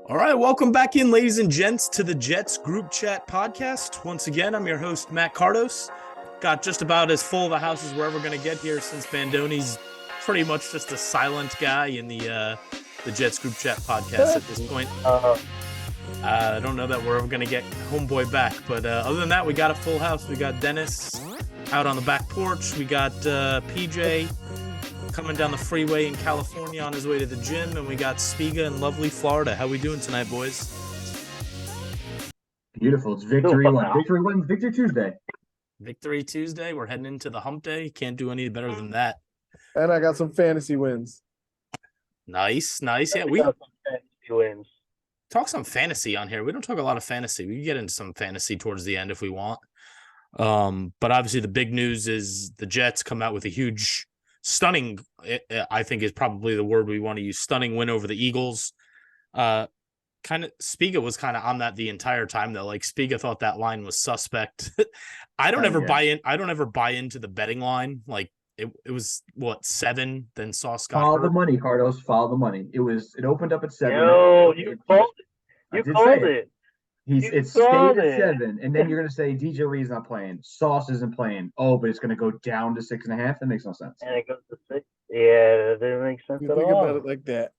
All right, welcome back in, ladies and gents, to the Jets Group Chat Podcast. Once again, I'm your host, Matt Cardos. Got just about as full of a house as we're ever going to get here since Bandoni's pretty much just a silent guy in the Jets Group Chat Podcast at this point. I don't know that we're ever going to get Homeboy back, but other than that, we got a full house. We got Dennis out on the back porch. We got PJ coming down the freeway in California on his way to the gym, and we got Spiga in lovely Florida. How we doing tonight, boys? Beautiful. It's Victory Tuesday. Victory Tuesday. We're heading into the hump day. Can't do any better than that. And I got some fantasy wins. Nice. Yeah, we got some fantasy wins. Talk some fantasy on here. We don't talk a lot of fantasy. We can get into some fantasy towards the end if we want. But obviously the big news is the Jets come out with a huge, stunning, I think is probably the word we want to use, stunning win over the Eagles. Spiga was kind of on that the entire time, though. Like, Spiga thought that line was suspect. I don't ever buy into the betting line. Like, it was what, 7, then saw Scott follow hurt. The money, Cardos. Follow the money. It opened up at 7. No, you called it. You called it. It stayed at 7, and then you're gonna say DJ Reed's not playing, Sauce isn't playing. Oh, but it's gonna go down to 6.5. That makes no sense. And it goes to 6. Yeah, that didn't make sense You at think all. about it like that.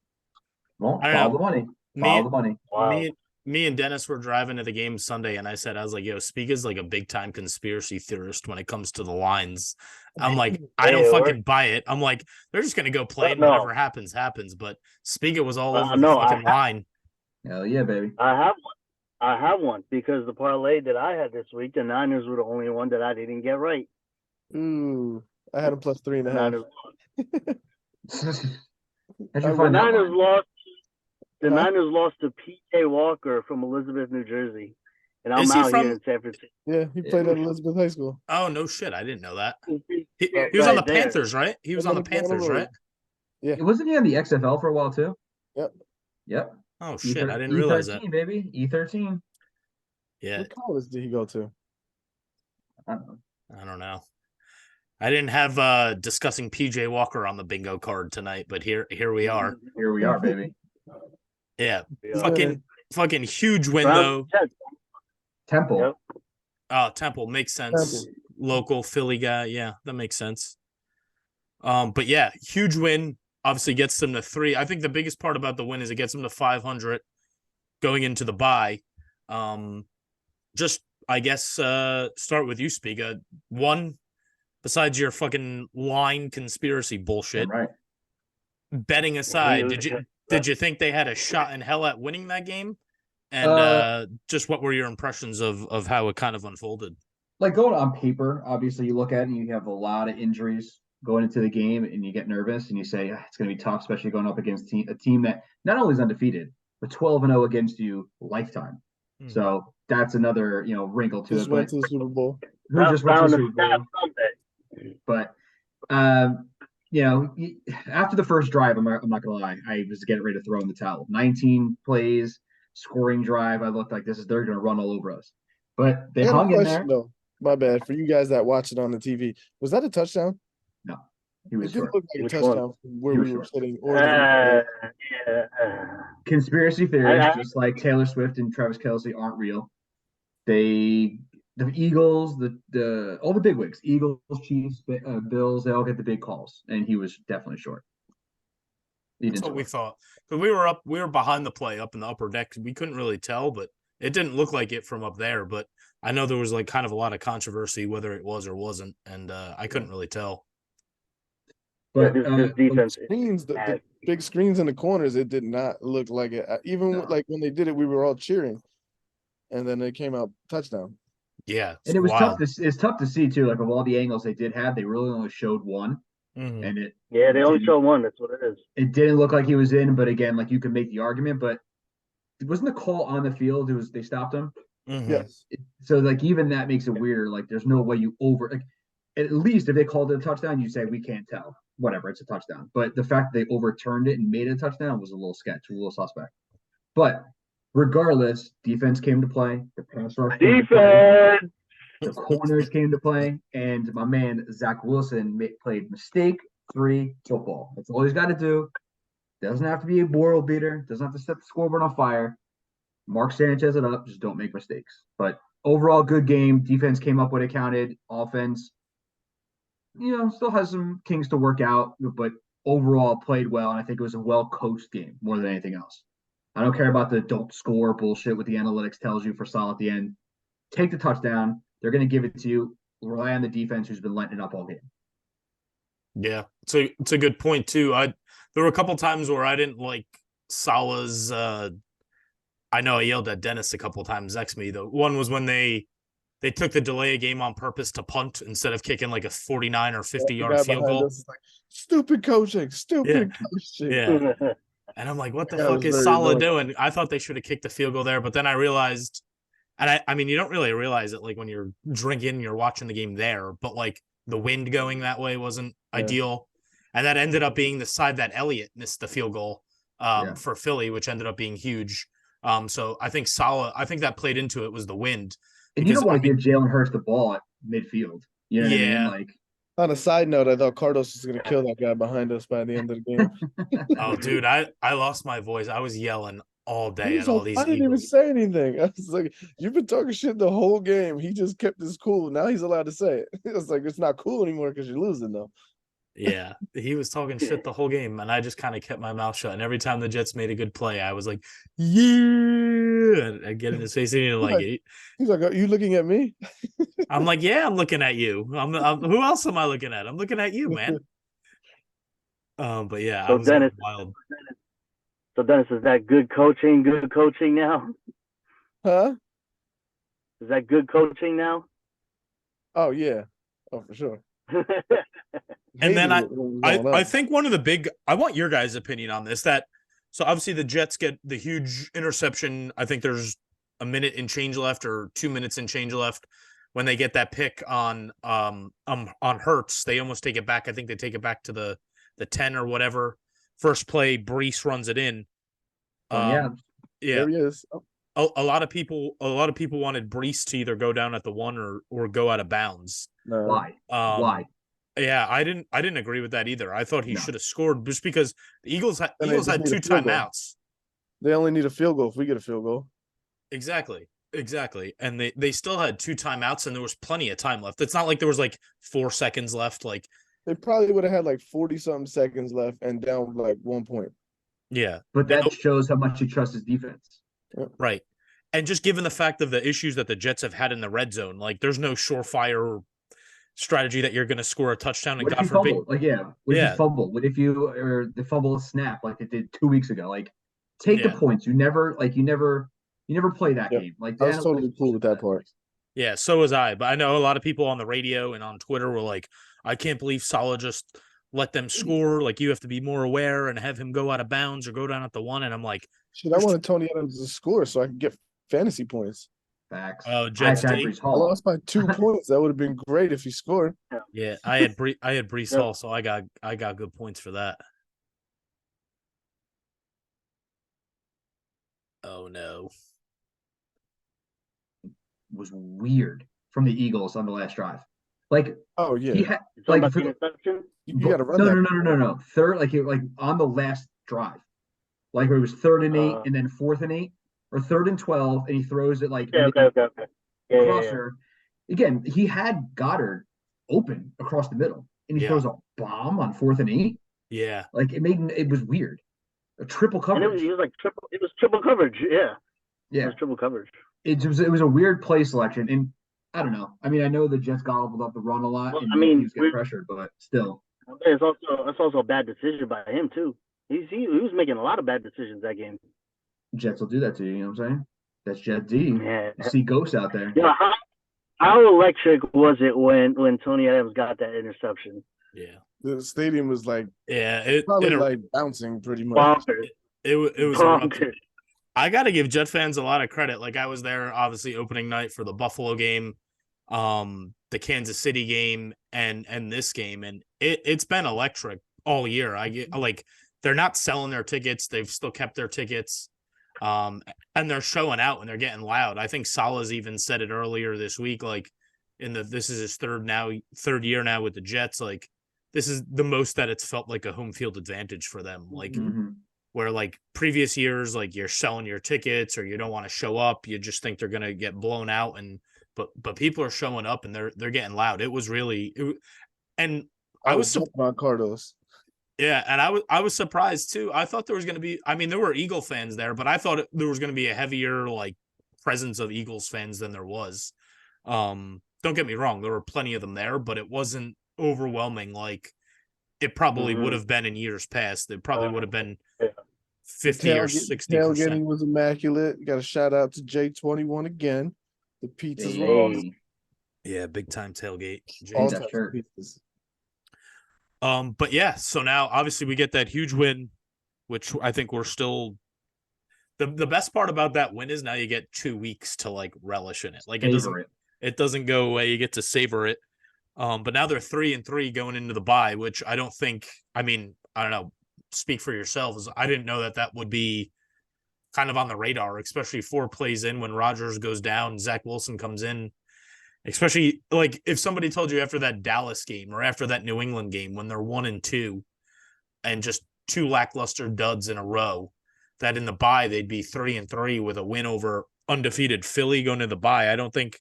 Well, follow the money. Follow the money. Wow. Me and Dennis were driving to the game Sunday, and I was like, yo, Spiga's like a big time conspiracy theorist when it comes to the lines. I'm like, I don't fucking buy it. I'm like, they're just gonna go play and whatever happens. But Spiga was all over the fucking line. Hell yeah, baby. I have one because the parlay that I had this week, the Niners were the only one that I didn't get right. Ooh, I had a plus 3.5. The Niners lost to P.J. Walker from Elizabeth, New Jersey. And I'm out here in San Francisco. Yeah, he played at Elizabeth High School. Oh, no shit. I didn't know that. He was on the Panthers, right? He was on the Panthers, right? Yeah. Wasn't he on the XFL for a while, too? Yep. Oh, shit. I didn't realize that. E13, baby. E13. Yeah. What college did he go to? I don't know. I didn't have discussing PJ Walker on the bingo card tonight, but here we are. Here we are, baby. Yeah. Fucking huge win, though. Temple. Yep. Oh, Temple. Makes sense. Temple. Local Philly guy. Yeah, that makes sense. But yeah, huge win. Obviously gets them to 3. I think the biggest part about the win is it gets them to 500 going into the bye. Just, I guess, start with you, Spiga. One, besides your fucking line conspiracy bullshit, right. Betting aside, did you think they had a shot in hell at winning that game? And just what were your impressions of how it kind of unfolded? Like, going on paper, obviously you look at it and you have a lot of injuries going into the game, and you get nervous and you say it's going to be tough, especially going up against a team that not only is undefeated, but 12-0 against you lifetime. Mm-hmm. So that's another, wrinkle to it. Went to the Super Bowl. Who just went to the Super Bowl? But after the first drive, I'm not gonna lie, I was getting ready to throw in the towel. 19 plays, scoring drive. I looked like they're gonna run all over us. But they hung in there. Though. My bad. For you guys that watch it on the TV, was that a touchdown? No. He was short. It looked like a touchdown from where we were sitting. Conspiracy theories, just like Taylor Swift and Travis Kelce, aren't real. The Eagles, all the bigwigs, Eagles, Chiefs, Bills, they all get the big calls, and he was definitely short. That's what we thought. Because we were behind the play up in the upper deck. We couldn't really tell, but it didn't look like it from up there. But I know there was like kind of a lot of controversy whether it was or wasn't, and I couldn't really tell. But this defense the big screens in the corners, it did not look like it. Even like when they did it, we were all cheering, and then it came out touchdown. Yeah, and it was wild. It's tough to see too. Like, of all the angles they did have, they really only showed one, and they only showed one. That's what it is. It didn't look like he was in, but again, like, you could make the argument. But wasn't the call on the field? They stopped him. Mm-hmm. Yes. So like, even that makes it weirder. Like, there's no way you at least if they called it a touchdown, you say we can't tell. Whatever, it's a touchdown. But the fact they overturned it and made it a touchdown was a little sketch, a little suspect. But regardless, defense came to play. The pass rush came to play. The corners came to play. And my man, Zach Wilson, played mistake-free football. That's all he's got to do. Doesn't have to be a world beater. Doesn't have to set the scoreboard on fire. Mark Sanchez it up. Just don't make mistakes. But overall, good game. Defense came up when it counted. Offense, still has some kinks to work out, but overall played well. And I think it was a well-coached game more than anything else. I don't care about the don't score bullshit what the analytics tells you for Salah at the end. Take the touchdown. They're going to give it to you. Rely on the defense who's been lighting it up all game. Yeah, so it's a good point too. There were a couple times where I didn't like Salah's. I know I yelled at Dennis a couple times next to me. The one was when they took the delay a game on purpose to punt instead of kicking like a 49 or 50-yard field goal. Like, stupid coaching. Coaching. Yeah. And I'm like, what the fuck is Salah doing? I thought they should have kicked the field goal there, but then I realized, and I mean, you don't really realize it like when you're drinking, you're watching the game there, but like the wind going that way wasn't ideal. And that ended up being the side that Elliott missed the field goal for Philly, which ended up being huge. So I think that played into it was the wind. And you don't want to give Jalen Hurts the ball at midfield. You know what I mean? Like, on a side note, I thought Cardos was going to kill that guy behind us by the end of the game. Oh, dude, I lost my voice. I was yelling all day at all these. I didn't even say anything. I was like, "You've been talking shit the whole game." He just kept his cool. Now he's allowed to say it. It's like it's not cool anymore because you're losing, though. Yeah, he was talking shit the whole game, and I just kind of kept my mouth shut. And every time the Jets made a good play, I was like, "Yeah!" And I get in his face, and he's like, "Are you looking at me?" I'm like, "Yeah, I'm looking at you. I'm who else am I looking at? I'm looking at you, man." But yeah, so I was Dennis, wild. So Dennis, is that good coaching? Good coaching now? Huh? Is that good coaching now? Oh yeah, for sure. And then I think one of the big, I want your guys' opinion on this. So obviously the Jets get the huge interception. I think there's a minute and change left or 2 minutes and change left when they get that pick on Hurts. They almost take it back. I think they take it back to the 10 or whatever. First play, Brees runs it in. Yeah. There he is. Oh. A lot of people wanted Brees to either go down at the 1 or go out of bounds. No. Why? Why? Yeah, I didn't agree with that either. I thought he should have scored just because the Eagles had 2 timeouts. They only need a field goal if we get a field goal. Exactly. And they still had 2 timeouts and there was plenty of time left. It's not like there was like 4 seconds left. Like they probably would have had like 40-something seconds left and down like 1 point. Yeah. But that shows how much you trust his defense. Right. And just given the fact of the issues that the Jets have had in the red zone, like there's no surefire strategy that you're going to score a touchdown. And what if you fumble? What if you fumble? What if the fumble snap like it did 2 weeks ago? Like, take the points. You never play that game. Like, I was totally cool with that part. Yeah, so was I. But I know a lot of people on the radio and on Twitter were like, I can't believe Salah just let them score. Like, you have to be more aware and have him go out of bounds or go down at the 1. And I'm like, shit, I wanted Tony Adams to score so I could get fantasy points. Facts. Oh, Jets I lost by 2 points. That would have been great if he scored. Yeah, I had Brees Hall, so I got good points for that. Oh no. Was weird from the Eagles on the last drive. Like, oh yeah, he had, like the interception. You got to run. No. Third, like on the last drive, like where it was 3rd and 8 and then 4th and 8 or 3rd and 12, and he throws it like crosser. Again, he had Goddard open across the middle, and he throws a bomb on 4th and 8. Yeah, like it was weird. A triple coverage. And it was triple coverage. Yeah. Yeah. It was triple coverage. It was a weird play selection, and I don't know. I mean, I know the Jets gobbled up the run a lot. Well, and I mean, he was getting pressured, but still. It's also a bad decision by him too. He was making a lot of bad decisions that game. Jets will do that to you. You know what I'm saying? That's Jet D. Yeah. You see ghosts out there. Yeah. How electric was it when Tony Adams got that interception? Yeah. The stadium was like, it probably like bouncing pretty much. It was. I got to give Jet fans a lot of credit. Like, I was there, obviously, opening night for the Buffalo game, the Kansas City game, and this game, and it's been electric all year. I get like they're not selling their tickets; they've still kept their tickets, and they're showing out when they're getting loud. I think Salah's even said it earlier this week. Like, this is his third year with the Jets. Like, this is the most that it's felt like a home field advantage for them. Like, where like previous years, like you're selling your tickets or you don't want to show up. You just think they're going to get blown out. But people are showing up and they're getting loud. It was really, and I was on Cardos. yeah, and I was surprised too. I thought there was going to be, I mean, there were Eagle fans there, but I thought there was going to be a heavier like presence of Eagles fans than there was. Don't get me wrong, there were plenty of them there, but it wasn't overwhelming like it probably would have been in years past. It probably would have been 50 or 60%. Tailgating was immaculate. Got a shout out to J21 again. The pizzas were awesome. Yeah, big time tailgate. All types of pizzas. But yeah, so now obviously we get that huge win, which I think we're still the best part about that win is now you get 2 weeks to like relish in it. Like it doesn't go away. You get to savor it. But now they're 3-3 going into the bye, which I don't think, I mean, I don't know, speak for yourselves. I didn't know that would be kind of on the radar, especially 4 plays in when Rodgers goes down, Zach Wilson comes in. Especially like if somebody told you after that Dallas game or after that New England game when they're 1-2 and just 2 lackluster duds in a row, that in the bye they'd be 3-3 with a win over undefeated Philly going to the bye. I don't think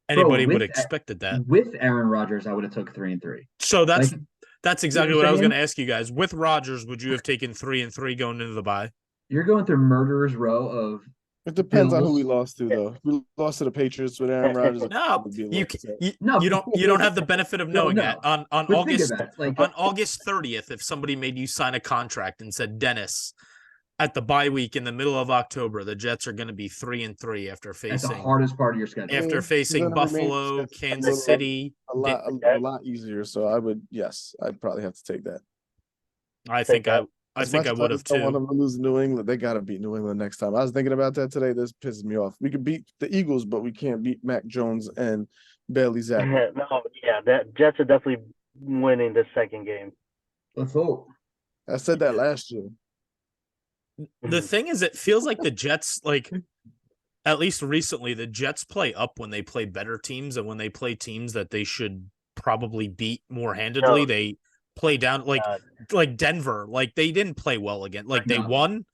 anybody would have expected that. With Aaron Rodgers, I would have took 3-3. So that's exactly what I was going to ask you guys. With Rodgers, would you have taken 3-3 going into the bye? You're going through murderer's row of. It depends on who we lost to, though. We lost to the Patriots with Aaron Rodgers. No, you don't have the benefit of knowing that. On August on August 30th, if somebody made you sign a contract and said, Dennis, at the bye week in the middle of October, the Jets are going to be 3-3 after facing. That's the hardest part of your schedule. After facing Buffalo, Kansas City, a lot easier. So I'd probably have to take that. I think I would have too. I want them to lose New England. They got to beat New England next time. I was thinking about that today. This pisses me off. We could beat the Eagles, but we can't beat Mac Jones and Bailey Zappi. That Jets are definitely winning the second game. Let's hope. I said that last year. The thing is, it feels like the Jets, like at least recently, the Jets play up when they play better teams, and when they play teams that they should probably beat more handedly, they play down like Denver. Like they didn't play well again. Like they won,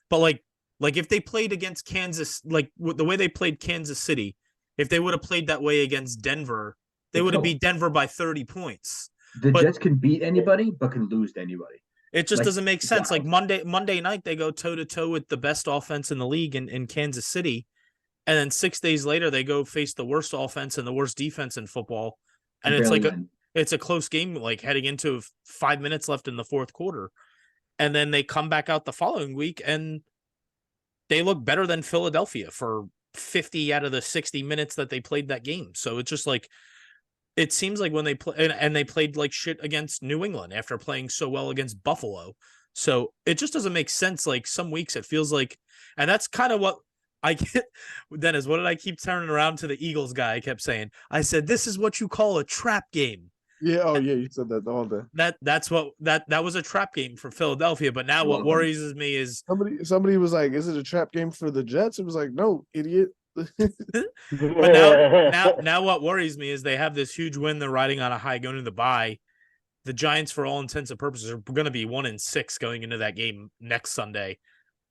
but like if they played against Kansas, like the way they played Kansas City, if they would have played that way against Denver, they would have beat Denver by 30 points. The Jets can beat anybody, but can lose to anybody. It just doesn't make sense. Like Monday night, they go toe to toe with the best offense in the league in Kansas City. And then 6 days later, they go face the worst offense and the worst defense in football. And it's a close game, like heading into 5 minutes left in the fourth quarter. And then they come back out the following week and they look better than Philadelphia for 50 out of the 60 minutes that they played that game. So it's just like, it seems like when they play and they played like shit against New England after playing so well against Buffalo. So it just doesn't make sense. Like some weeks it feels like, and that's kind of what I get. Dennis, what did I keep turning around to the Eagles guy? I kept saying, I said, this is what you call a trap game. Yeah. Oh yeah. You said that all day. That's what that was a trap game for Philadelphia. But now what worries me is somebody was like, is it a trap game for the Jets? It was like, no, idiot. But now what worries me is they have this huge win. They're riding on a high going into the bye. The Giants, for all intents and purposes, are going to be 1-6 going into that game next Sunday.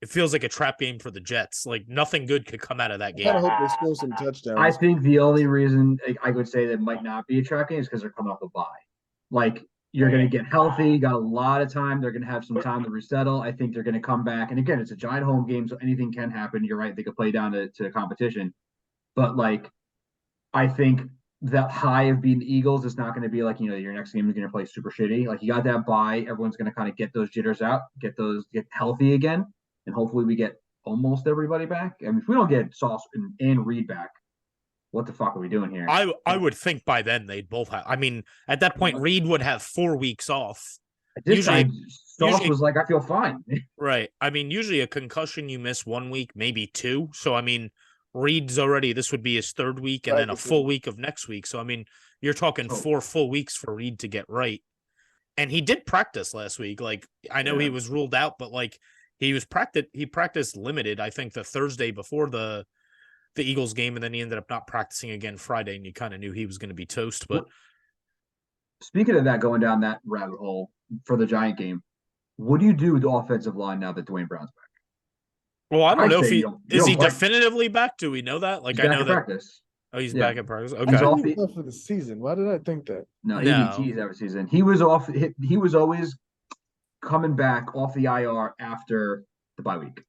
It feels like a trap game for the Jets. Like nothing good could come out of that game. I hope they score some touchdowns. I think the only reason I would say that might not be a trap game is because they're coming off a bye. Like you're going to get healthy, got a lot of time. They're going to have some time to resettle. I think they're going to come back. And again, it's a giant home game, so anything can happen. You're right. They could play down to competition. But, like, I think that high of beating the Eagles is not going to be like, your next game is going to play super shitty. Like, you got that bye. Everyone's going to kind of get those jitters out, get healthy again. And hopefully we get almost everybody back. I mean, if we don't get Sauce and Reed back, what the fuck are we doing here? I would think by then they'd both have. I mean, at that point, Reed would have 4 weeks off. Sauce was like, I feel fine. Right. I mean, usually a concussion, you miss 1 week, maybe 2. So, I mean, Reed's already, this would be his 3rd week and then a full week of next week. So, I mean, you're talking 4 full weeks for Reed to get right. And he did practice last week. Like, I know he was ruled out, but like he practiced limited, I think, the Thursday before the Eagles game, and then he ended up not practicing again Friday, and you kind of knew he was going to be toast. But speaking of that, going down that rabbit hole for the Giant game, What do you do with the offensive line now that Dwayne Brown's back? Well, I don't I'd know if say he you is don't he play. definitively back. Do we know that? Like He's I back know in that. practice. Oh, he's Yeah. back in practice. He's Okay. off He's the off for the season. Why did I think that? no No. ABTs every season. He was off. He was always coming back off the IR after the bye week.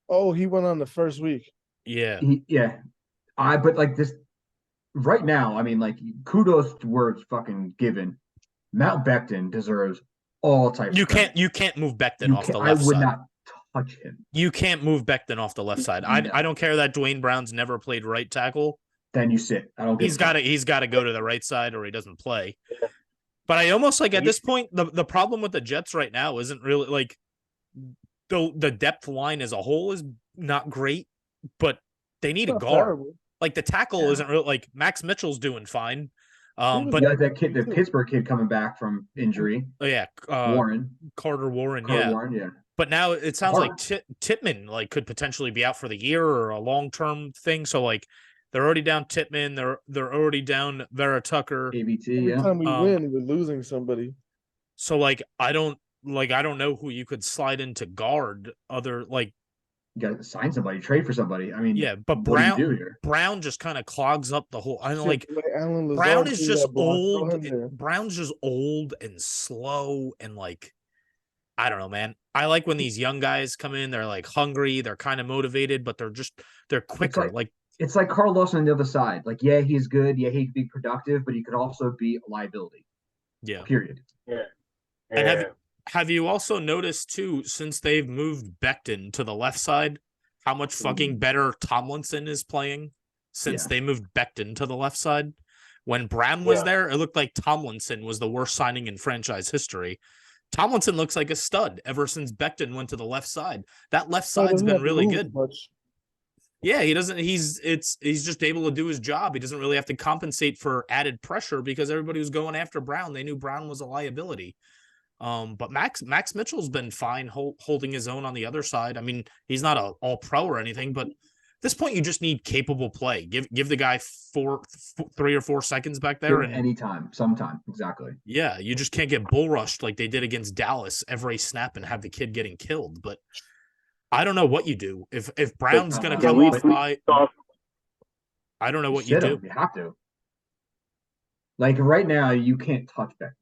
Oh, he went on the first week. Yeah. But like this right now, I mean, like kudos to words fucking given. Matt Becton deserves all types. You of credit. can't move Becton off the I left would side. not touch him. You can't move Becton off the left side. No. I don't care that Dwayne Brown's never played right tackle. Then you sit. I don't. He's got to go to the right side or he doesn't play. But I almost like at this point the problem with the Jets right now isn't really like the depth line as a whole is not great, but they need a guard. Terrible. Like the tackle isn't real. Like Max Mitchell's doing fine. But yeah, that kid, the Pittsburgh kid coming back from injury. Oh yeah, Carter Warren. Warren, yeah. But now it sounds like Tippmann like could potentially be out for the year or a long-term thing. So like they're already down Tippmann. They're already down Vera Tucker. ABT, Every yeah. time we win, we're losing somebody. So like I don't know who you could slide into guard other like. You got to sign somebody, trade for somebody. I mean, yeah, but what do you do here? Brown just kind of clogs up the whole. I don't like Alan Brown is just old. Brown's just old and slow and like I don't know, man. I like when these young guys come in. They're like hungry. They're kind of motivated, but they're quicker. It's like Carl Lawson on the other side. Like, yeah, he's good. Yeah, he could be productive, but he could also be a liability. Yeah. Period. Yeah. And have you also noticed too, since they've moved Becton to the left side, how much fucking better Tomlinson is playing since they moved Becton to the left side? When Brown was there, it looked like Tomlinson was the worst signing in franchise history. Tomlinson looks like a stud ever since Becton went to the left side. That left side's been really good. Yeah, he doesn't. He's just able to do his job. He doesn't really have to compensate for added pressure because everybody was going after Brown. They knew Brown was a liability. But Max Mitchell's been fine holding his own on the other side. I mean, he's not an all-pro or anything, but at this point, you just need capable play. Give the guy 3 or 4 seconds back there, and anytime, sometime, exactly. Yeah, you just can't get bull rushed like they did against Dallas every snap and have the kid getting killed. But I don't know what you do if Brown's going to come off high. I don't know what you do. You have to. Like right now, you can't touch Beck.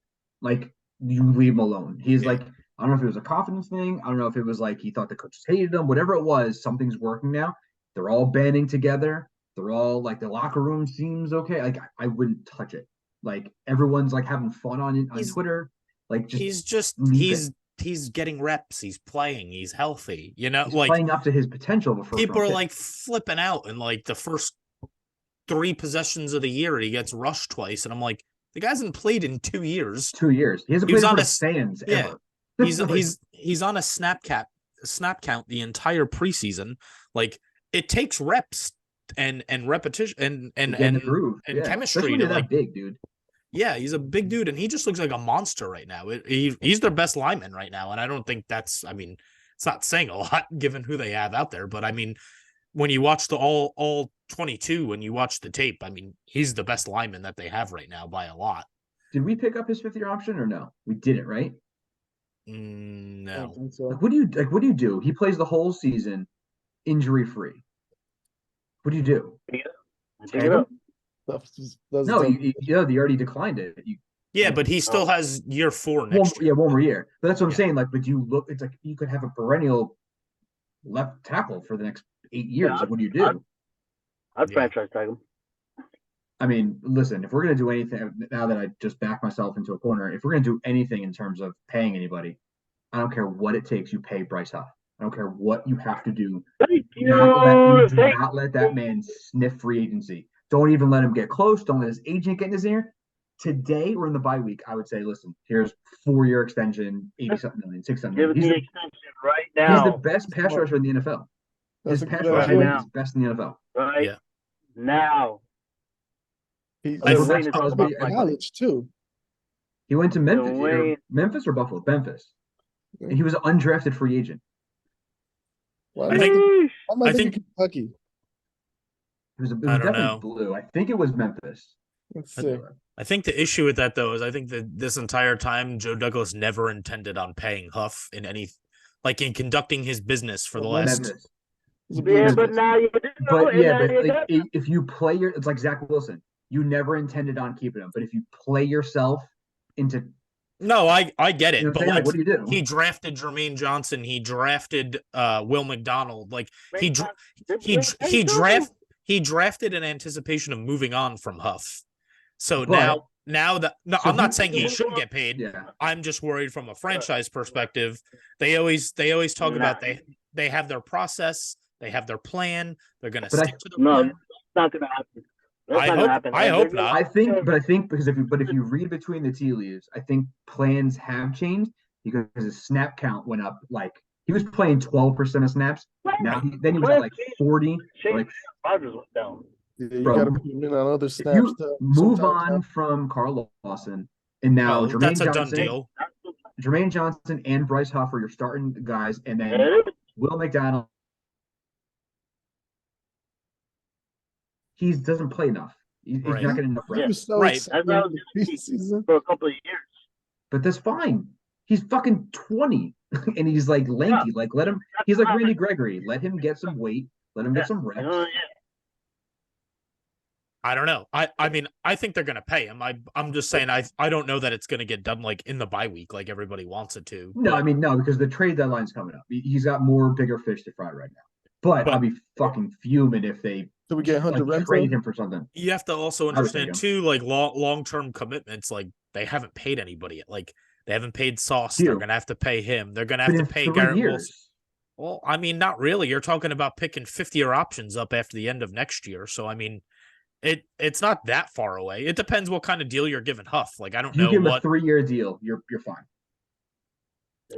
Like you leave him alone. He's like, I don't know if it was a confidence thing. I don't know if it was like he thought the coaches hated him. Whatever it was, something's working now. They're all banding together. They're all like the locker room seems okay. Like I wouldn't touch it. Like everyone's like having fun on Twitter. Like he's getting reps. He's playing. He's healthy. You know, he's like playing up to his potential. People are like flipping out, and like the first 3 possessions of the year, he gets rushed twice, and I'm like, the guy hasn't played in 2 years. 2 years. He hasn't played for the fans ever. He's on a snap count the entire preseason. Like it takes reps and repetition and chemistry to like big dude. Yeah, he's a big dude, and he just looks like a monster right now. He's their best lineman right now, and I don't think that's. I mean, it's not saying a lot given who they have out there, but I mean, when you watch the all 22, when you watch the tape, I mean, he's the best lineman that they have right now by a lot. Did we pick up his 5th-year option or no? We didn't, right? No. So. Like, what do you do? He plays the whole season, injury free. What do you do? Take it up. No, you already declined it. But he still has year 4 next year. One more year. But that's what I'm saying. Like, but you look, it's like you could have a perennial left tackle for the next 8 years. Like, what do you do? I'd franchise tag him. I mean, listen, if we're going to do anything, now that I just backed myself into a corner, if we're going to do anything in terms of paying anybody, I don't care what it takes, you pay Bryce Huff. I don't care what you have to do. Thank you. Do not let that man sniff free agency. Don't even let him get close. Don't let his agent get in his ear. Today, we're in the bye week. I would say, listen, here's 4-year extension, 80-something million, 6-something million. Give me the extension right now. He's the best pass rusher in the NFL. His pass rusher is best in the NFL. Right now. He's college too. He went to Memphis or Buffalo? Memphis. And he was an undrafted free agent. Well, I think Kentucky. It was definitely blue. I think it was Memphis. Let's see. I think the issue with that though is I think that this entire time Joe Douglas never intended on paying Huff in any, like in conducting his business for the last. Memphis. Yeah, but now you do. But and yeah, now but you like got- if you play it's like Zach Wilson. You never intended on keeping him, but if you play yourself into No, I get it, you know what but I'm saying? like What do you do? he drafted Jermaine Johnson, he drafted Will McDonald, like he drafted in anticipation of moving on from Huff. So But- now that no, So I'm not he- saying he should get paid. Yeah. I'm just worried from a franchise perspective. They always talk about they have their process, they have their plan, they're gonna But stick to the plan. it's not gonna happen. That's not gonna happen. I hope not. I think because if you read between the tea leaves, I think plans have changed because his snap count went up. Like he was playing 12% of snaps. Now then he was at like 40. Like Rodgers went down. Yeah, you Bro, got to put him in on other if snaps. you move sometimes. on from Carl Lawson and now Well, Jermaine that's a Johnson, done deal. Jermaine Johnson and Bryce Huff are your starting guys, and then Will McDonald. He doesn't play enough. He's Right. not getting enough He reps. was so Right. excited That's in the preseason. for a couple of years. But that's fine. He's fucking 20 and he's like lanky. Like let him. He's like Randy Gregory. Let him get some weight. Let him get some reps. I don't know. I mean, I think they're gonna pay him. I'm just saying I don't know that it's gonna get done like in the bye week like everybody wants it to. No, I mean no, because the trade deadline's coming up. He's got more bigger fish to fry right now. But I'll be fucking fuming if they Did we get Hunter like, Renfro? trade him for something. You have to also I would understand take him. too, like long-term commitments. Like they haven't paid anybody yet. Like they haven't paid Sauce. Deal. They're gonna have to pay him. They're gonna But have in to pay 3 Garrett years, Wilson. Well, I mean, not really. You're talking about picking 50-year options up after the end of next year. So I mean, it's not that far away. It depends what kind of deal you're giving Huff. Like I don't if you know give him a what. 3-year deal, you're fine.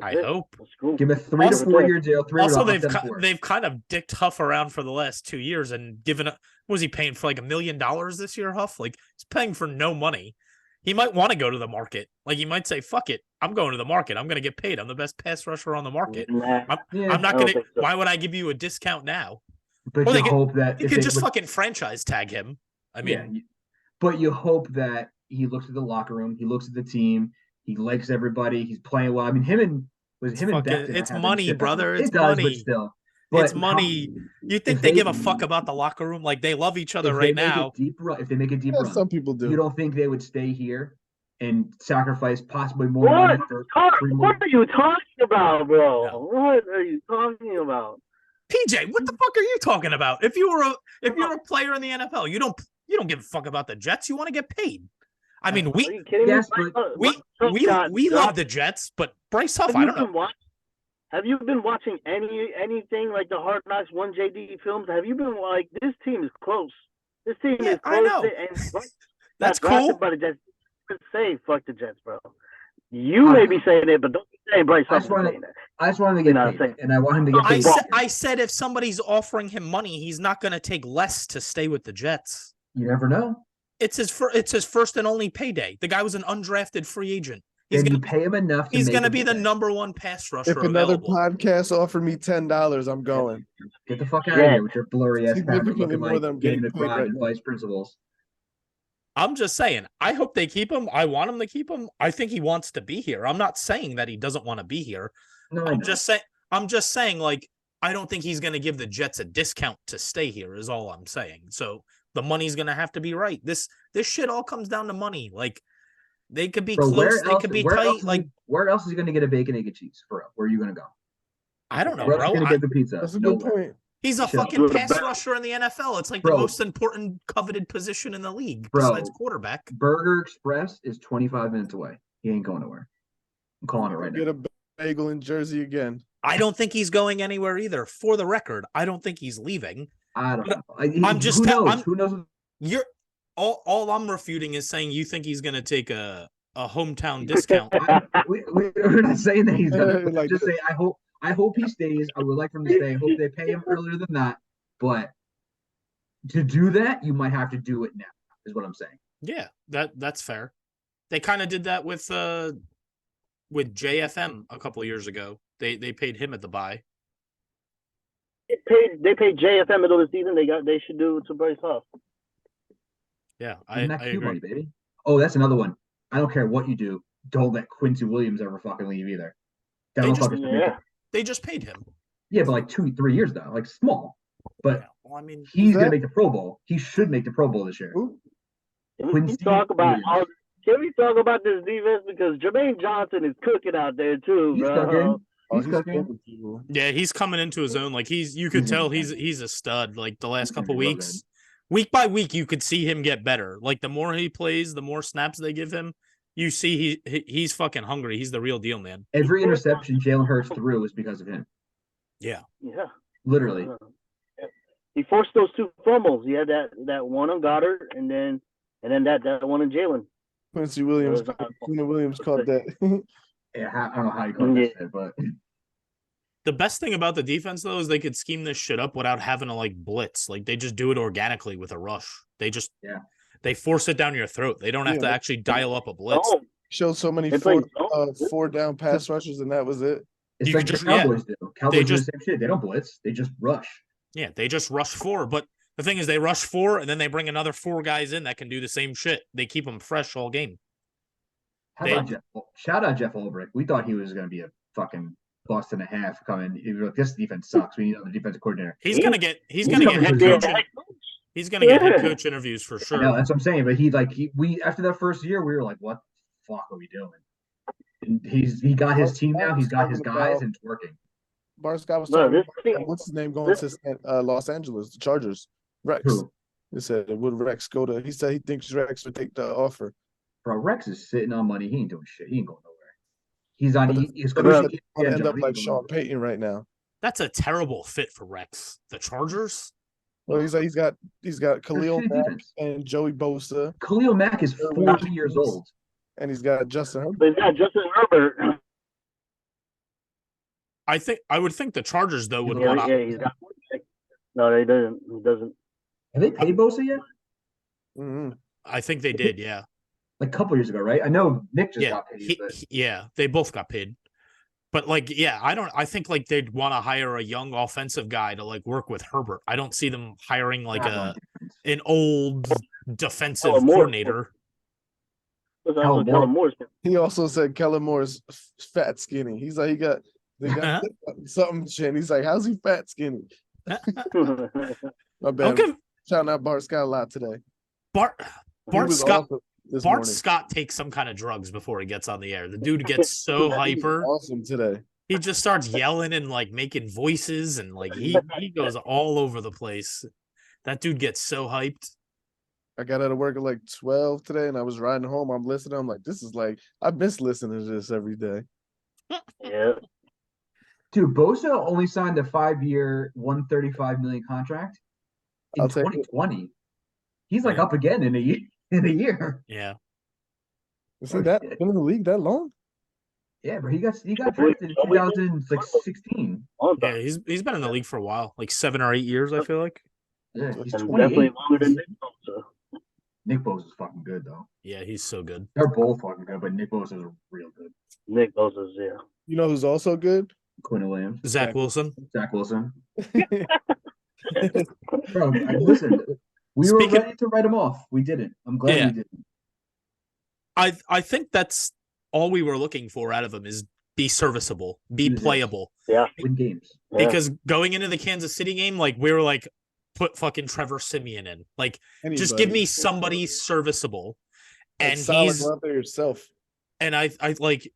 I hope. Give him a 3 to 4 year deal. Also, they've kind of dicked Huff around for the last 2 years and given what was he paying for like $1 million this year? Huff, like he's paying for no money. He might want to go to the market. Like he might say, "Fuck it, I'm going to the market. I'm going to get paid. I'm the best pass rusher on the market. I'm not going to. Why would I give you a discount now?" But Well, you hope that you could just fucking franchise tag him. I mean, but you hope that he looks at the locker room, he looks at the team, he likes everybody, he's playing well. I mean, him and Becton. It's money, brother. It's it does, money. But still, but it's money. You think they give a fuck about the locker room? Like they love each other right now. If they make a deep run, some people do. You don't think they would stay here and sacrifice possibly more What? money for 3 more? What are you talking about, bro? No. What are you talking about? PJ, what the fuck are you talking about? If you're a player in the NFL, you don't give a fuck about the Jets. You want to get paid. I mean, Are you kidding yes, me? but we love the Jets, but Bryce Huff, I don't know. Have you been watching anything like the Hard Knocks 1 JD films? Have you been like, this team is close? This team is close. I know. And That's cool. By the Jets. Say fuck the Jets, bro. You may be saying it, but don't say Bryce Huff saying that. I just want him to get paid, and I want him to get paid. I said if somebody's offering him money, he's not going to take less to stay with the Jets. You never know. It's his first and only payday. The guy was an undrafted free agent. He's going to pay him enough. He's going to be the number one pass rusher. If another available. podcast offered me $10, I'm going. Get the fuck out of here with your blurry ass Significantly more than I'm getting paid right and now. vice principals. I'm just saying, I hope they keep him. I want him to keep him. I think he wants to be here. I'm not saying that he doesn't want to be here. No, I'm just saying, like, I don't think he's going to give the Jets a discount to stay here is all I'm saying. So the money's going to have to be right. This shit all comes down to money. Like, they could be close. They could be tight. Like, where else is he going to get a bacon, egg, and cheese? For real? Where are you going to go? I don't know, Where else bro. is he going to get the pizza? That's a good point. He's a fucking pass rusher in the NFL. It's like the Bro. most important coveted position in the league Bro. besides quarterback. Burger Express is 25 minutes away. He ain't going nowhere. I'm calling it right Get now. a bagel in Jersey again. I don't think he's going anywhere either. For the record, I don't think he's leaving. I don't know. I'm just who knows? I'm- Who knows? You're all I'm refuting is saying you think he's going to take a hometown discount. We're not saying that he's going to. Like Just say I hope he stays. I would like for him to stay. I hope they pay him earlier than that. But to do that, you might have to do it now. Is what I'm saying. Yeah, that's fair. They kind of did that with JFM a couple of years ago. They paid him at the bye. They paid JFM middle of the season. They should do it to Bryce Huff. Yeah, Isn't I that cute agree. money, baby? Oh, that's another one. I don't care what you do. Don't let Quincy Williams ever fucking leave either. That They just- motherfucker's gonna make it. They just paid him. Yeah, but like 2-3 years now, like small. But Yeah, well, I mean, he's that? gonna make the Pro Bowl. He should make the Pro Bowl this year. Who? Can we Quincy talk about Williams. Can we talk about this defense because Jermaine Johnson is cooking out there too, He's bro? cooking. Oh, He's cooking. cooking people. yeah, he's coming into his own. Like you could He's tell insane. he's a stud. Like the last He's gonna couple be real weeks, week by week, you could see him get better. Like the more he plays, the more snaps they give him. You see he's fucking hungry. He's the real deal, man. Every interception Jalen Hurts threw was because of him. Yeah. Yeah. Literally. He forced those 2 fumbles. He had that one on Goddard and then that one on Jalen. Quincy Williams. Quincy Williams caught that. Yeah, I don't know how you call this, but The best thing about the defense though is they could scheme this shit up without having to like blitz. Like they just do it organically with a rush. They force it down your throat. They don't have to actually dial up a blitz. Oh, Showed so many It's 4 down pass rushes, and that was it. it's You like could the just- yeah. Cowboys do. Cowboys do just- the same shit. They don't blitz. They just rush. Yeah, they just rush 4. But the thing is, they rush 4 and then they bring another 4 guys in that can do the same shit. They keep them fresh all game. Shout out Jeff Ulbrich. We thought he was going to be a fucking bust and a half coming. He was like, this defense sucks. We need another defensive coordinator. He's gonna get head Yeah. coach. He's gonna get head coach interviews for No, sure. that's what I'm saying. But we after that first year, we were like, what the fuck are we doing? And he got his team now. He's got his guys, and it's working. Bar Scott was No, talking this about, thing- what's his name going to Los Angeles, the Chargers. Rex. Who? He said, would Rex go to? He said he thinks Rex would take the offer. Bro, Rex is sitting on money. He ain't doing shit. He ain't going nowhere. He's on. He's But coaching. he's going to end up like Sean Payton right now. That's a terrible fit for Rex. The Chargers. Well, he's got Khalil shitty Mack defense. and Joey Bosa, Khalil Mack is 40 years old. and he's got Justin Herbert. But he's got Justin Herbert. I would think the Chargers though would Yeah, want yeah, he's got. No, he doesn't. He doesn't. Have they paid Bosa yet? Mm-hmm. I think they did. Yeah. Like a couple years ago, right? I know Nick just Yeah. got paid. But Yeah. They both got paid. But like, yeah, I think like they'd want to hire a young offensive guy to like work with Herbert. I don't see them hiring like an old defensive Kellen Moore. coordinator. That's Kellen what Kellen Moore. Moore's. He also said Kellen Moore's fat skinny. He's like they got something chin. He's like, how's he fat skinny? My bad. Okay. Shouting out Bart Scott a lot today. Bart He was Scott awesome this Bart morning. Scott takes some kind of drugs before he gets on the air. The dude gets so He was hyper. awesome today. He just starts yelling and like making voices and like he goes all over the place. That dude gets so hyped. I got out of work at like 12 today, and I was riding home. I'm listening. I'm like, this is like, I miss listening to this every day. Yeah. dude, Bosa only signed a 5-year, $135 million contract in I'll take it. 2020. He's like Yeah. up again in a year. In a year. Yeah. Is he that shit. been in the league that long? Yeah, but he got drafted in 2016. Yeah, he's been in the league for a while, like 7 or 8 years, I feel like. Yeah, he's And 28. definitely longer than Nick Bosa. Nick Bosa's fucking good though. Yeah, he's so good. They're both fucking good, but Nick Bosa's real good. Nick Bosa's, yeah. You know who's also good? Quinn Williams, Zach Wilson. Zach Wilson. Bro, listen, we were ready to write him off. We didn't. I'm glad Yeah. we didn't. I think that's all we were looking for out of him is be serviceable, be Yes. playable. Yeah. Win games. Yeah. Because going into the Kansas City game, like we were like, put fucking Trevor Simeon in. Like, just give me somebody serviceable. Like, And solid, he's go out there yourself. and I like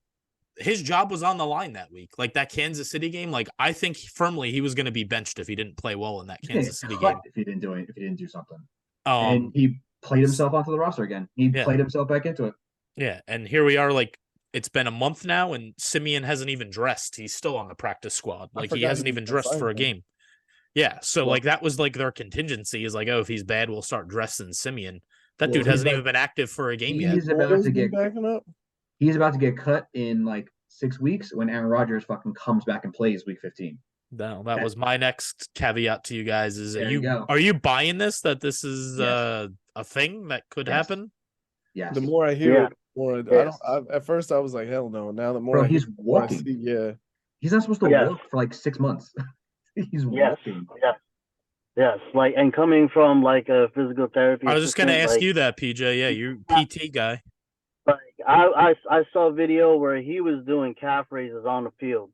his job was on the line that week. Like that Kansas City game, like I think firmly he was going to be benched if he didn't play well in that He's gonna Kansas get City cut game. if he didn't do something. And Um, he played himself onto the roster again. He Yeah. played himself back into it. yeah, and here we are. Like it's been a month now, and Simeon hasn't even dressed. He's still on the practice squad. I Like he forgot hasn't he even was dressed for a signed, man. game. Yeah, so Well- like that was like their contingency is like, oh, if he's bad, we'll start dressing Simeon. That Well, dude he's hasn't like- even been active for a game yet. He's about Those to be get backing up. he's about to get cut in like 6 weeks when Aaron Rodgers fucking comes back and plays week 15. No, that was my next caveat to you guys. Is There you go. are you buying this? That this is Yes. a thing that could Yes. happen? Yes. The more I hear Yeah. it, the more Yes. at first I was like, hell no. Now the more Bro, I he's hear it, the more I walking. see, yeah. He's not supposed to Yes. walk for like 6 months. He's Yes. walking. Yes. Yes, like, and coming from like a physical therapy I was just gonna assistant, ask like, you that, PJ. Yeah, you PT guy. like I saw a video where he was doing calf raises on the field,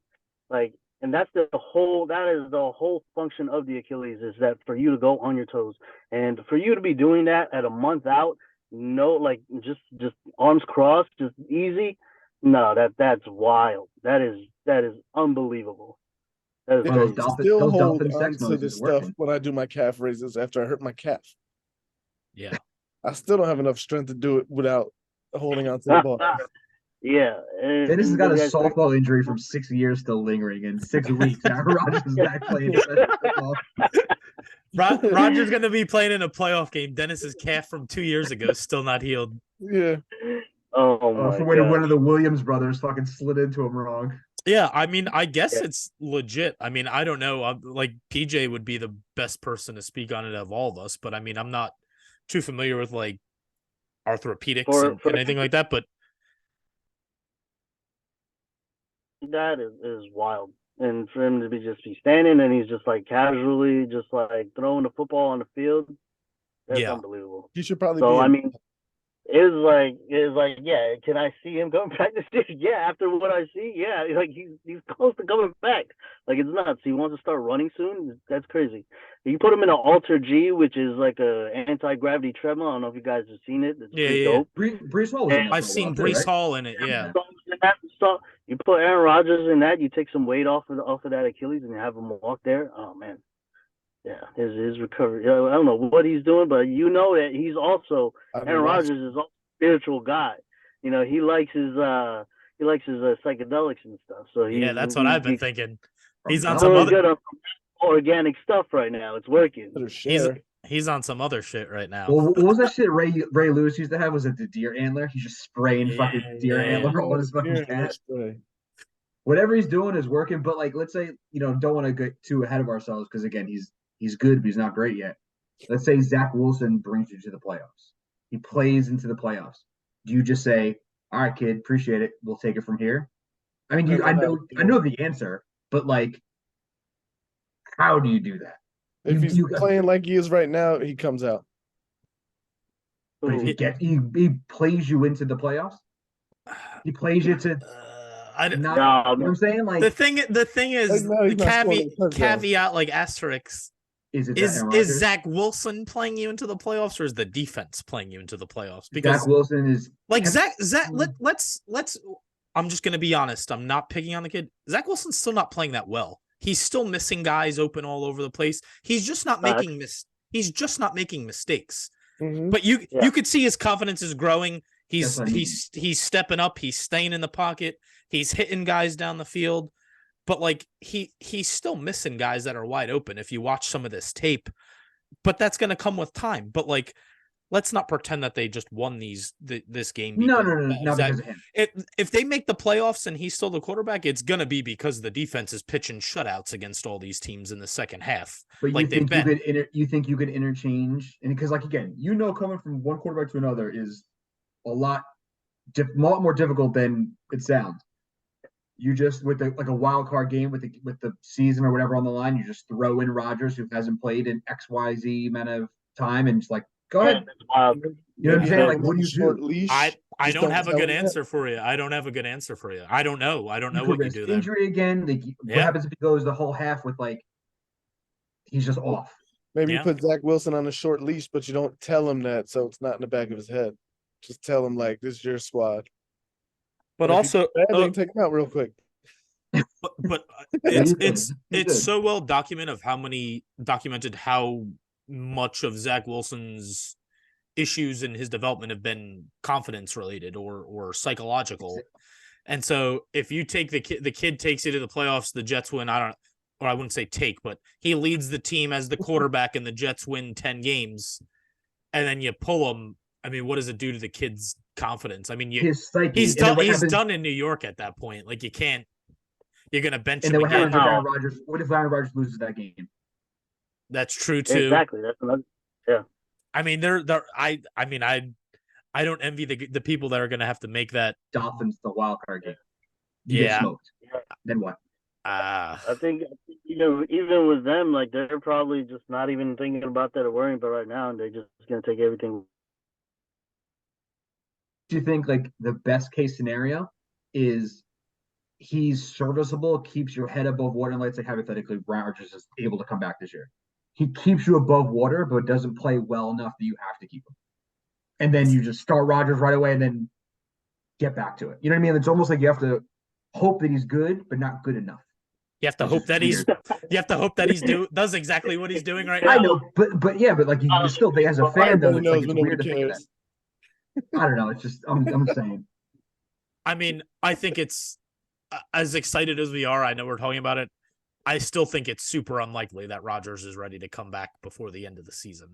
like, and that is the whole function of the Achilles, is that for you to go on your toes, and for you to be doing that at a month out, no, like, just arms crossed, just easy. No, that's wild. That is unbelievable. That is Yeah, Well, I those crazy. can dolphin still those hold dolphin on sex to noises this are stuff working. when I do my calf raises after I hurt my calf. Yeah. I still don't have enough strength to do it without holding on to the ball. Yeah, Dennis has and got a you guys, softball injury from 6 years still lingering. In 6 weeks, Aaron Rodgers is back playing professional football. Roger's gonna be playing in a playoff game. Dennis's calf from 2 years ago still not healed. Yeah. oh my For when one god. of the Williams brothers fucking slid into him wrong. Yeah, I mean, I guess Yeah. it's legit. I mean, I don't know. Like PJ would be the best person to speak on it of all of us, but I mean, I'm not too familiar with like orthopedics and anything like that. But That is wild. And for him to be standing and he's just like casually just like throwing the football on the field, that's yeah, unbelievable. He should probably So be I in. mean, it was like, yeah, can I see him coming back this year? Yeah, after what I see, yeah, like he's close to coming back. Like, it's nuts. He wants to start running soon. That's crazy. You put him in an Alter G, which is like a anti-gravity treadmill. I don't know if you guys have seen it. It's pretty dope. Brees Hall was in that I've for a seen while too, Brees right? Hall in it. Yeah, So you put Aaron Rodgers in that, you take some weight off of that Achilles, and you have him walk there. Oh man, yeah, his recovery. I don't know what he's doing, but you know that he's also I've been Aaron watching. Rodgers is also a spiritual guy. You know, he likes his psychedelics and stuff. So yeah, that's what I've been thinking. He's on From some doing other. good on organic stuff right now. It's working. Better He's share. he's on some other shit right now. Well, what was that shit Ray Lewis used to have? Was it the deer antler? He's just spraying fucking deer Yeah. antler on his fucking Yeah, cat. spray. Whatever he's doing is working. But like, let's say don't want to get too ahead of ourselves because again, he's good, but he's not great yet. Let's say Zach Wilson brings you to the playoffs. He plays into the playoffs. Do you just say, "All right, kid, appreciate it. We'll take it from here"? I mean, Depends I on how know he's I doing. know the answer, but like, how do you do that? If he's playing like he is right now, he comes out. But if he plays you into the playoffs, he plays you to I not. don't- You know what I'm saying? Like, the thing is, Like, no, he's the not scoring a touchdown. caveat, like asterisk, is it is Aaron Rodgers? Zach Wilson playing you into the playoffs, or is the defense playing you into the playoffs? Because Zach Wilson is like Zach. Let's. I'm just gonna be honest. I'm not picking on the kid. Zach Wilson's still not playing that well. He's still missing guys open all over the place. He's just not making He's just not making mistakes. Mm-hmm. But you could see his confidence is growing. He's stepping up. He's staying in the pocket. He's hitting guys down the field. But like he's still missing guys that are wide open if you watch some of this tape. But that's going to come with time. But like, let's not pretend that they just won this game. No, not because of him. If they make the playoffs and he's still the quarterback, it's going to be because the defense is pitching shutouts against all these teams in the second half. But like you think you could interchange, and because like again, coming from one quarterback to another is a lot more difficult than it sounds. You just with a wild card game with the season or whatever on the line, you just throw in Rodgers who hasn't played in XYZ amount of time and just like go ahead. You know what I'm saying? Like, what do you do? Leash. I don't have a good answer for you. I don't have a good answer for you. I don't know. I don't know what you do there. Injury again. What happens if he goes the whole half with like he's just off? Maybe you put Zach Wilson on a short leash, but you don't tell him that, so it's not in the back of his head. Just tell him like this is your squad. But also, they can take him out real quick. But it's so well documented how much of Zach Wilson's issues in his development have been confidence related or psychological. And so if you take the kid takes you to the playoffs, the Jets win. I wouldn't say but he leads the team as the quarterback and the Jets win 10 games. And then you pull him. I mean, what does it do to the kid's confidence? I mean, his psyche. He's done in New York at that point. Like you're going to bench him again. What if Aaron Rodgers loses that game? That's true too. Exactly. That's another. Yeah. I mean, I don't envy the people that are going to have to make that. Dolphins, the wild card game. You get smoked. Then what? I think even with them, like they're probably just not even thinking about that or worrying about right now, and they're just gonna take everything. Do you think like the best case scenario is he's serviceable, keeps your head above water, and let's say hypothetically Rodgers is able to come back this year. He keeps you above water, but doesn't play well enough that you have to keep him. And then you just start Rodgers right away and then get back to it. You know what I mean? It's almost like you have to hope that he's good, but not good enough. You have to hope that he's does exactly what he's doing right now. I know, but like you still as a fan though, it's like it's weird to think that. I don't know. It's just I'm saying. I mean, I think it's as excited as we are. I know we're talking about it. I still think it's super unlikely that Rodgers is ready to come back before the end of the season.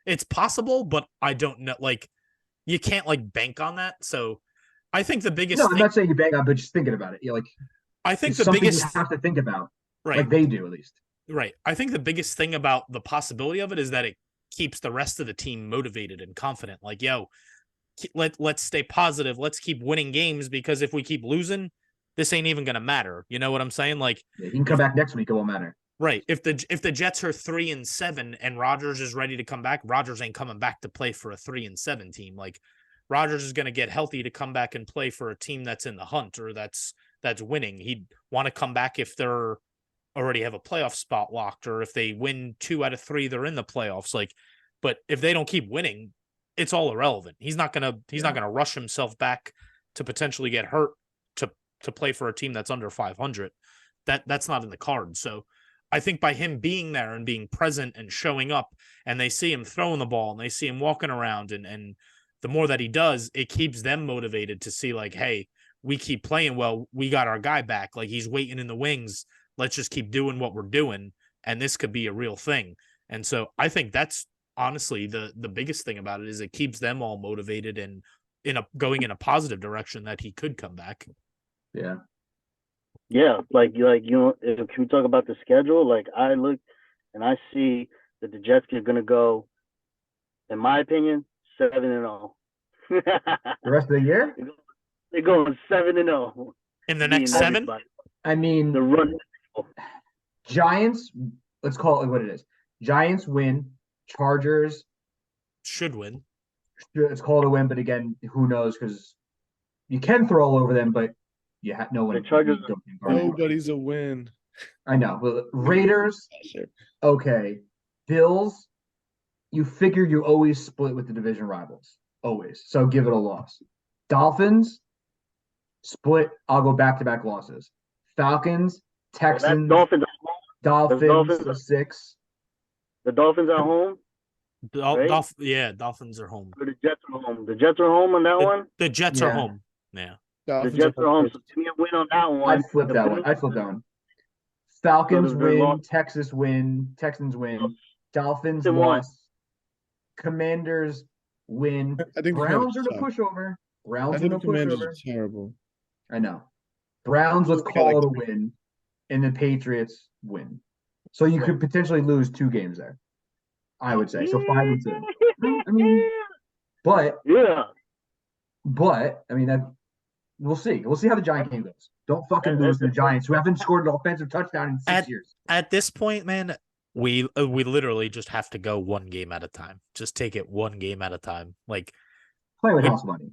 It's possible, but I don't know. Like, you can't like bank on that. So, I think the biggest. No, I'm not saying you bank on, but just thinking about it. You're like, I think the biggest you have to think about, right? Like they do at least. Right. I think the biggest thing about the possibility of it is that it keeps the rest of the team motivated and confident. Like, yo, let's stay positive. Let's keep winning games because if we keep losing, this ain't even gonna matter. You know what I'm saying? Like, yeah, you can come back next week, it won't matter. Right. If the Jets are 3-7 and Rodgers is ready to come back, Rodgers ain't coming back to play for a 3-7 team. Like, Rodgers is gonna get healthy to come back and play for a team that's in the hunt or that's winning. He'd want to come back if they're already have a playoff spot locked, or if they win 2 out of 3, they're in the playoffs. Like, but if they don't keep winning, it's all irrelevant. He's not gonna rush himself back to potentially get hurt to play for a team that's under 500. That's not in the cards. So I think by him being there and being present and showing up, and they see him throwing the ball and they see him walking around, and the more that he does, it keeps them motivated to see like, hey, we keep playing well. We got our guy back. Like, he's waiting in the wings. Let's just keep doing what we're doing, and this could be a real thing. And so I think that's honestly the biggest thing about it is it keeps them all motivated and going in a positive direction that he could come back. Yeah. Yeah, like if we talk about the schedule, like I look and I see that the Jets are gonna go, in my opinion, 7-0. The rest of the year? They're going 7-0. In the next 7? I mean, the run. Giants, let's call it what it is. Giants win. Chargers should win. It's called a win, but again, who knows? Because you can throw all over them, but you have no one. The Chargers, nobody's a win. I know. Well, Raiders, okay. Bills, you figure you always split with the division rivals, always. So give it a loss. Dolphins, split. I'll go back-to-back losses. Falcons, Texans, Dolphins, 6. The Dolphins are home. Right? Dolphins are home. Or the Jets are home. The Jets are home on that one. The Jets are home. Yeah. The Jets are home. So give me a win on that one. I'd flip that one. Falcons win. Texans win. Dolphins loss. Commanders win. I think Browns are the pushover. I think the Commanders are terrible. I know. Browns, let's call it a win, and the Patriots win. So you could potentially lose 2 games there. I would say so 5-2. I mean, but I mean that we'll see. We'll see how the Giant game goes. Don't fucking lose to the Giants, who haven't scored an offensive touchdown in 6 years. At this point, man, we literally just have to go one game at a time. Just take it one game at a time. Like, play with house money.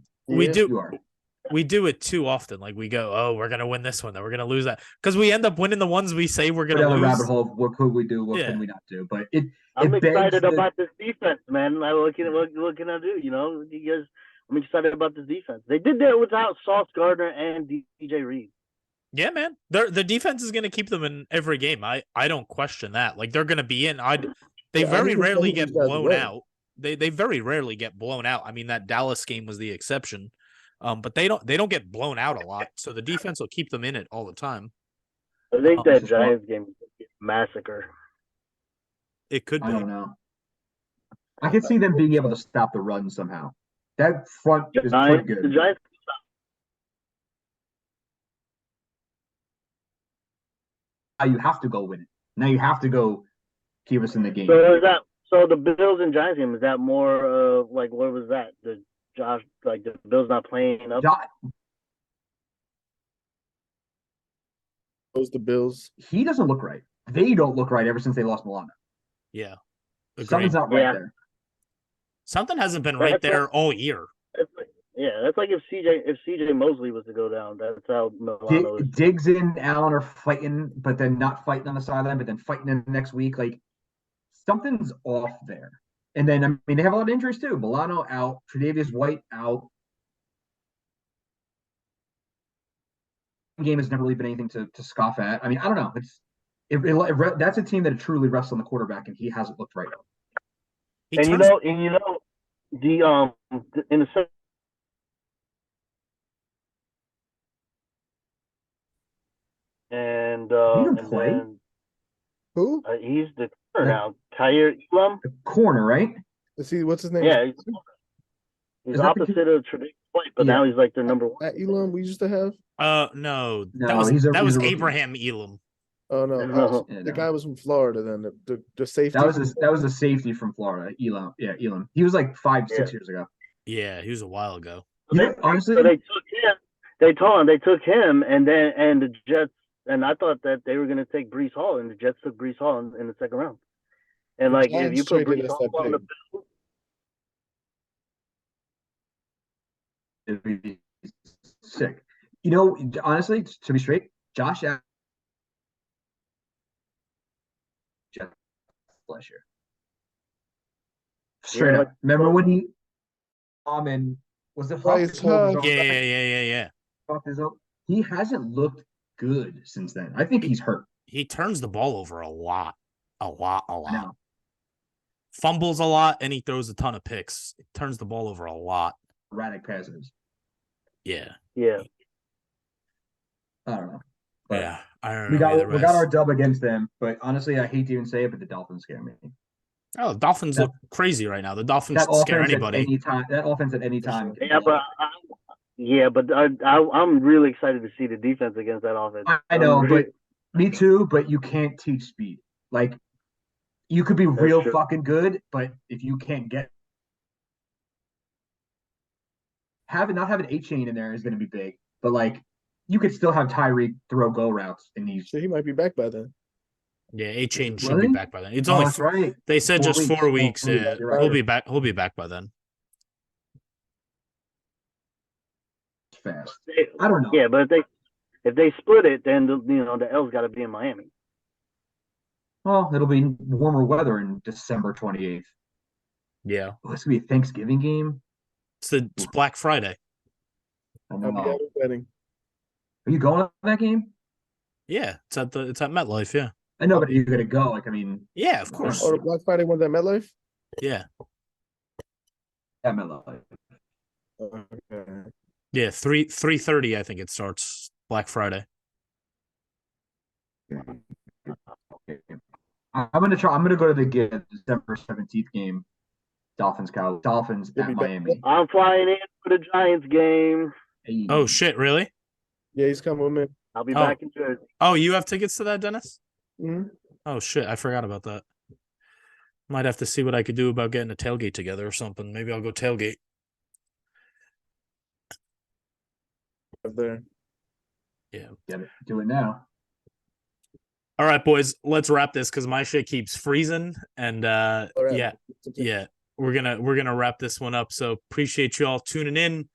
We do it too often. Like, we go, oh, we're gonna win this one, then we're gonna lose that, because we end up winning the ones we say we're gonna lose. Rabbit hole. What could we do? What can we not do? But I'm excited about this defense, man. Like, what can I do? You know, I'm excited about this defense. They did that without Sauce Gardner and DJ Reed. Yeah, man. The defense is gonna keep them in every game. I don't question that. Like, they're gonna be in. They very rarely get blown out. They very rarely get blown out. I mean, that Dallas game was the exception. But they don't get blown out a lot, so the defense will keep them in it all the time. I think that Giants game is a massacre. It could be. I don't know. I could see them being able to stop the run somehow. That front is pretty good. The Giants. Now you have to go win it. Now you have to go keep us in the game. So the Bills and Giants game, is that more like, what was that? The Bills not playing up? Those the Bills. He doesn't look right. They don't look right ever since they lost Milano. Yeah. Agreed. Something's not right Yeah. there. Something hasn't been right there all year. That's like if CJ Mosley was to go down. That's how Milano is. Diggs and Allen are fighting, but then not fighting on the sideline, but then fighting in the next week. Like something's off there. And then I mean they have a lot of injuries too. Milano out, Tre'Davious White out. Game has never really been anything to scoff at. I mean, I don't know. That's a team that truly rests on the quarterback, and he hasn't looked right. He And turns- you know, the in the second. And don't play? then Who? he's the corner now. Tyre Elam. The corner, right? Let's see, what's his name? Yeah, he's Is that the opposite of Tre'Davious White, but Yeah. now he's like their number one. At Elam we used to have. No, No, that was he's a rookie. Abraham Elam. Oh no, No. Yeah, the no. guy was from Florida. Then the safety. That was a safety from Florida, Elam. Yeah, Elam. He was like 5-6 years ago. Yeah, he was a while ago. You know, honestly, So they took him. They took him, and the Jets. And I thought that they were going to take Breece Hall, and the Jets took Breece Hall in the second round. And like, if you put Giants Breece Hall traded on the us Bills, it'd be sick. You know, honestly, to be straight, Josh Allen Jets last year. Straight Yeah, up. Remember when he and was it Bryce Huff? Huff. Yeah. He hasn't looked good since then. I think he's hurt. He turns the ball over a lot. Now, Fumbles a lot, and he throws a ton of picks. He turns the ball over a lot. erratic passes. Yeah. yeah. I don't know. But Yeah. I don't we know either got ways. our dub against them, but honestly, I hate to even say it, but the Dolphins scare me. Oh, the Dolphins look crazy right now. The Dolphins That scare offense anybody. that offense at any time. can Yeah, blow. but I'm really excited to see the defense against that offense. I know, I'm but really- me too. But you can't teach speed. Like you could be real true. fucking good, but if you can't get not having a chain in there is going to be big. But like you could still have Tyreek throw go routes in these. So he might be back by then. Yeah, A-Chain should Really? be back by then. It's Oh, only that's right. they said 4 just weeks. 4 weeks. 4 weeks, Yeah, you're right. he'll be back by then. Fast. They- I don't know. Yeah, but if they split it, then the L's got to be in Miami. Well, it'll be warmer weather in December 28th. Yeah, Oh, it's gonna be a Thanksgiving game. it's Black Friday. I I'll be know. at a wedding. Are you going to that game? Yeah, it's at MetLife. Yeah, I know, but you're gonna go. Like, I mean, yeah, of course. Oh, the Black Friday one's at MetLife. Yeah, at MetLife. Okay. yeah. 3:30. I think it starts Black Friday. Okay. I'm gonna try. I'm gonna go to the December 17th game. Dolphins You'll at be back. Miami. I'm flying in for the Giants game. Hey. Oh shit! Really? Yeah, he's coming with me. I'll be Oh. back in Jersey. Oh, you have tickets to that, Dennis? Mhm. Oh shit! I forgot about that. Might have to see what I could do about getting a tailgate together or something. Maybe I'll go tailgate. Up there. Yeah. Get it. Do it now. All right, boys. Let's wrap this because my shit keeps freezing. And All right. yeah. We're gonna wrap this one up. So appreciate you all tuning in.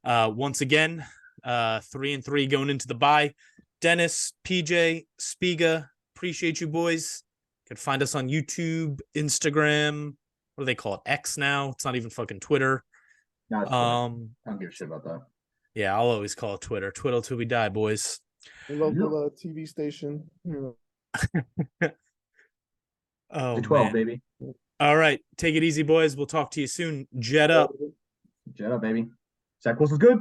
Once again, 3-3 going into the bye. Dennis, PJ, Spiga, appreciate you boys. You can find us on YouTube, Instagram. What do they call it? X now. It's not even fucking Twitter. No, it's Twitter. Um, I don't give a shit about that. yeah, I'll always call it Twitter. Twitter till we die, boys. The local TV station. You know. Oh, The 12, man. baby. All right, take it easy, boys. We'll talk to you soon. Jet up. Jet up, baby. Zach Wilson's good.